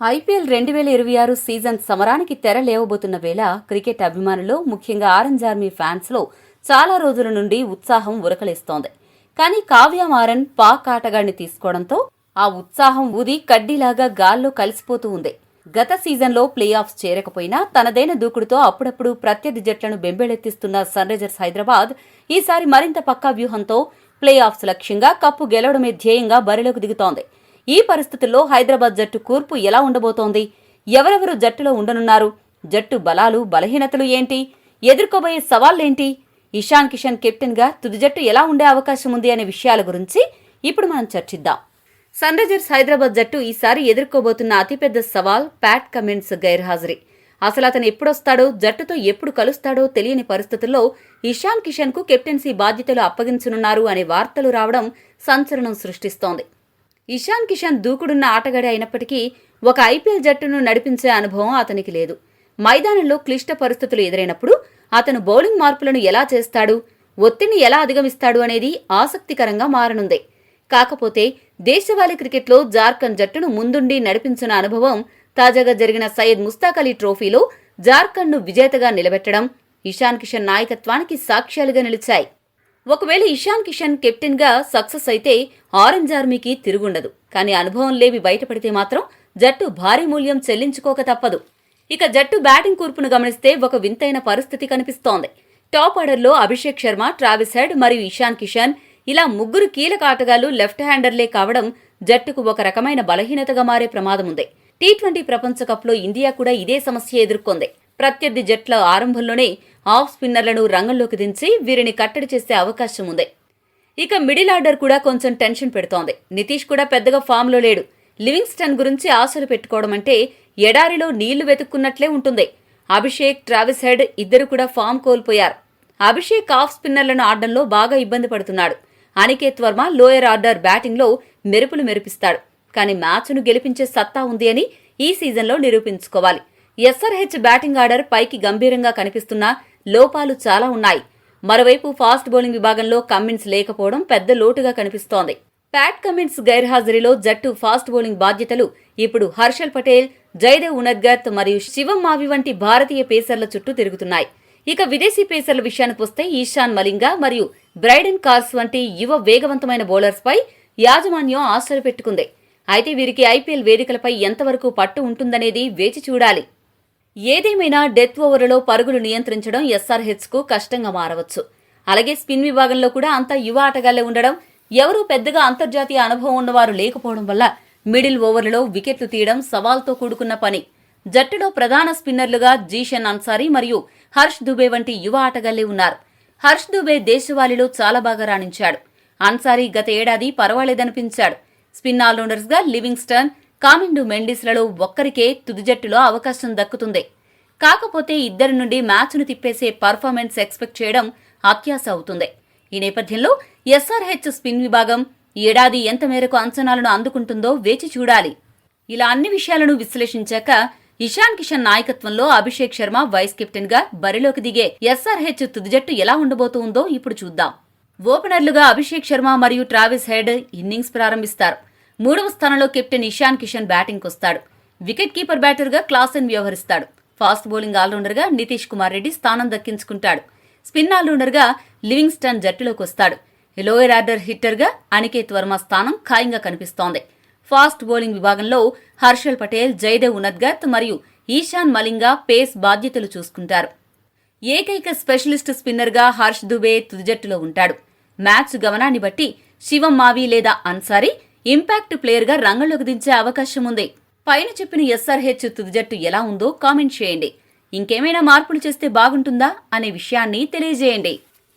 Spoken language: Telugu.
ఐపీఎల్ 2026 సీజన్ సమరానికి తెర లేవబోతున్న వేళ క్రికెట్ అభిమానులు, ముఖ్యంగా ఆరెంజ్ ఆర్మీ ఫ్యాన్స్లో చాలా రోజుల నుండి ఉత్సాహం ఉరకలేస్తోంది. కానీ కావ్య మారన్ పాక్ ఆటగాడిని తీసుకోవడంతో ఆ ఉత్సాహం ఊది కడ్డీలాగా గాల్లో కలిసిపోతూ ఉంది. గత సీజన్లో ప్లే ఆఫ్స్ చేరకపోయినా తనదైన దూకుడుతో అప్పుడప్పుడు ప్రత్యర్థి జట్లను బెంబేలెత్తిస్తున్న సన్ రైజర్స్ హైదరాబాద్ ఈసారి మరింత పక్కా వ్యూహంతో ప్లే ఆఫ్స్ లక్ష్యంగా కప్పు గెలవడమే ధ్యేయంగా బరిలోకి దిగుతోంది. ఈ పరిస్థితుల్లో హైదరాబాద్ జట్టు కూర్పు ఎలా ఉండబోతోంది? ఎవరెవరు జట్టులో ఉండనున్నారు? జట్టు బలాలు, బలహీనతలు ఏంటి? ఎదుర్కోబోయే సవాళ్లేంటి? ఇషాన్ కిషన్ కెప్టెన్గా తుది జట్టు ఎలా ఉండే అవకాశం ఉంది అనే విషయాల గురించి ఇప్పుడు మనం చర్చిద్దాం. సన్ రైజర్స్ హైదరాబాద్ జట్టు ఈసారి ఎదుర్కోబోతున్న అతిపెద్ద సవాల్ ప్యాట్ కమిన్స్ గైర్హాజరీ. అసలు అతను ఎప్పుడొస్తాడో, జట్టుతో ఎప్పుడు కలుస్తాడో తెలియని పరిస్థితుల్లో ఇషాన్ కిషన్ కు కెప్టెన్సీ బాధ్యతలు అప్పగించనున్నారు అనే వార్తలు రావడం సంచలనం సృష్టిస్తోంది. ఇషాన్ కిషన్ దూకుడున్న ఆటగాడే అయినప్పటికీ ఒక ఐపీఎల్ జట్టును నడిపించే అనుభవం అతనికి లేదు. మైదానంలో క్లిష్ట పరిస్థితులు ఎదురైనప్పుడు అతను బౌలింగ్ మార్పులను ఎలా చేస్తాడు, ఒత్తిడిని ఎలా అధిగమిస్తాడు అనేది ఆసక్తికరంగా మారనుంది. కాకపోతే దేశవాళీ క్రికెట్లో జార్ఖండ్ జట్టును ముందుండి నడిపించిన అనుభవం, తాజాగా జరిగిన సయ్యద్ ముస్తాక్ అలీ ట్రోఫీలో జార్ఖండ్ను విజేతగా నిలబెట్టడం ఇషాన్ కిషన్ నాయకత్వానికి సాక్ష్యాలుగా నిలిచాయి. ఒకవేళ ఇషాన్ కిషన్ కెప్టెన్ గా సక్సెస్ అయితే ఆరెంజ్ ఆర్మీకి తిరుగుండదు. కానీ అనుభవం లేవి బయటపడితే మాత్రం జట్టు భారీ మూల్యం చెల్లించుకోక తప్పదు. ఇక జట్టు బ్యాటింగ్ కూర్పును గమనిస్తే ఒక వింతైన పరిస్థితి కనిపిస్తోంది. టాప్ ఆర్డర్లో అభిషేక్ శర్మ, ట్రావిస్ హెడ్ మరియు ఇషాన్ కిషన్ ఇలా ముగ్గురు కీలక ఆటగాళ్లు లెఫ్ట్ హ్యాండర్లే కావడం జట్టుకు ఒక రకమైన బలహీనతగా మారే ప్రమాదముంది. టీ20 ప్రపంచ కప్లో ఇండియా కూడా ఇదే సమస్య ఎదుర్కొంది. ప్రత్యర్థి జట్ల ఆరంభంలోనే ఆఫ్ స్పిన్నర్లను రంగంలోకి దించి వీరిని కట్టడి చేసే అవకాశం ఉంది. ఇక మిడిల్ ఆర్డర్ కూడా కొంచెం టెన్షన్ పెడుతోంది. నితీష్ కూడా పెద్దగా ఫామ్లో లేడు. లివింగ్స్టన్ గురించి ఆశలు పెట్టుకోవడం అంటే ఎడారిలో నీళ్లు వెతుక్కున్నట్లే ఉంటుంది. అభిషేక్, ట్రావిస్ హెడ్ ఇద్దరు కూడా ఫామ్ కోల్పోయారు. అభిషేక్ ఆఫ్ స్పిన్నర్లను ఆడడంలో బాగా ఇబ్బంది పడుతున్నాడు. అనికేత్ వర్మ లోయర్ ఆర్డర్ బ్యాటింగ్లో మెరుపులు మెరిపిస్తాడు. కానీ మ్యాచ్ను గెలిపించే సత్తా ఉంది అని ఈ సీజన్లో నిరూపించుకోవాలి. ఎస్ఆర్హెచ్ బ్యాటింగ్ ఆర్డర్ పైకి గంభీరంగా కనిపిస్తున్నా లోపాలు చాలా ఉన్నాయి. మరోవైపు ఫాస్ట్ బౌలింగ్ విభాగంలో కమిన్స్ లేకపోవడం పెద్ద లోటుగా కనిపిస్తోంది. ప్యాట్ కమిన్స్ గైర్హాజరీలో జట్టు ఫాస్ట్ బౌలింగ్ బాధ్యతలు ఇప్పుడు హర్షల్ పటేల్, జయదేవ్ ఉనద్గత్ మరియు శివం మావి వంటి భారతీయ పేసర్ల చుట్టూ తిరుగుతున్నాయి. ఇక విదేశీ పేసర్ల విషయానికి వస్తే ఈశాన్ మలింగా మరియు బ్రైడెన్ కార్స్ వంటి యువ వేగవంతమైన బౌలర్స్ పై యాజమాన్యం ఆశలు పెట్టుకుంది. అయితే వీరికి ఐపీఎల్ వేదికలపై ఎంతవరకు పట్టు ఉంటుందనేది వేచి చూడాలి. ఏదేమైనా డెత్ ఓవర్లలో పరుగులు నియంత్రించడం ఎస్ఆర్హెచ్ కు కష్టంగా మారవచ్చు. అలాగే స్పిన్ విభాగంలో కూడా అంతా యువ ఆటగాళ్లే ఉండడం, ఎవరూ పెద్దగా అంతర్జాతీయ అనుభవం ఉన్నవారు లేకపోవడం వల్ల మిడిల్ ఓవర్లలో వికెట్లు తీయడం సవాల్తో కూడుకున్న పని. జట్టులో ప్రధాన స్పిన్నర్లుగా జీషన్ అన్సారీ మరియు హర్ష్ దుబే వంటి యువ ఆటగాళ్లే ఉన్నారు. హర్ష్ దుబే దేశవాళీలో చాలా బాగా రాణించాడు. అన్సారీ గత ఏడాది పర్వాలేదనిపించాడు. స్పిన్ ఆల్రౌండర్స్ గా లివింగ్స్టన్, కామిండు మెండిస్లలో ఒక్కరికే తుది జట్టులో అవకాశం దక్కుతుంది. కాకపోతే ఇద్దరి నుండి మ్యాచ్ను తిప్పేసే పర్ఫార్మెన్స్ ఎక్స్పెక్ట్ చేయడం అత్యాశ అవుతుంది. ఈ నేపథ్యంలో ఎస్ఆర్హెచ్ స్పిన్ విభాగం ఈ ఏడాది ఎంత మేరకు అంచనాలను అందుకుంటుందో వేచి చూడాలి. ఇలా అన్ని విషయాలను విశ్లేషించాక ఇషాన్ కిషన్ నాయకత్వంలో అభిషేక్ శర్మ వైస్ కెప్టెన్ గా బరిలోకి దిగే ఎస్ఆర్హెచ్ తుది జట్టు ఎలా ఉండబోతుందో ఇప్పుడు చూద్దాం. ఓపెనర్లుగా అభిషేక్ శర్మ మరియు ట్రావిస్ హెడ్ ఇన్నింగ్స్ ప్రారంభిస్తారు. 3వ స్థానంలో కెప్టెన్ ఇషాన్ కిషన్ బ్యాటింగ్ వస్తాడు. వికెట్ కీపర్ బ్యాటర్గా క్లాసెన్ వ్యవహరిస్తాడు. ఫాస్ట్ బౌలింగ్ ఆల్రౌండర్గా నితీష్ కుమార్ రెడ్డి స్థానం దక్కించుకుంటాడు. స్పిన్ ఆల్రౌండర్గా లివింగ్స్టన్ జట్టులోకి వస్తాడు. లోయర్ ఆర్డర్ హిట్టర్గా అనికేత్ వర్మ స్థానం ఖాయంగా కనిపిస్తోంది. ఫాస్ట్ బౌలింగ్ విభాగంలో హర్షల్ పటేల్, జయదేవ్ ఉనద్గత్ మరియు ఈశాన్ మలింగా పేస్ బాధ్యతలు చూసుకుంటారు. ఏకైక స్పెషలిస్ట్ స్పిన్నర్గా హర్ష్ దుబే తుది జట్టులో ఉంటాడు. మ్యాచ్ గమనాన్ని బట్టి శివం మావి లేదా అన్సారీ ఇంపాక్ట్ ప్లేయర్గా రంగంలోకి దించే అవకాశం ఉంది. పైన చెప్పిన ఎస్ఆర్హెచ్ తుది జట్టు ఎలా ఉందో కామెంట్ చేయండి. ఇంకేమైనా మార్పులు చేస్తే బాగుంటుందా అనే విషయాన్ని తెలియజేయండి.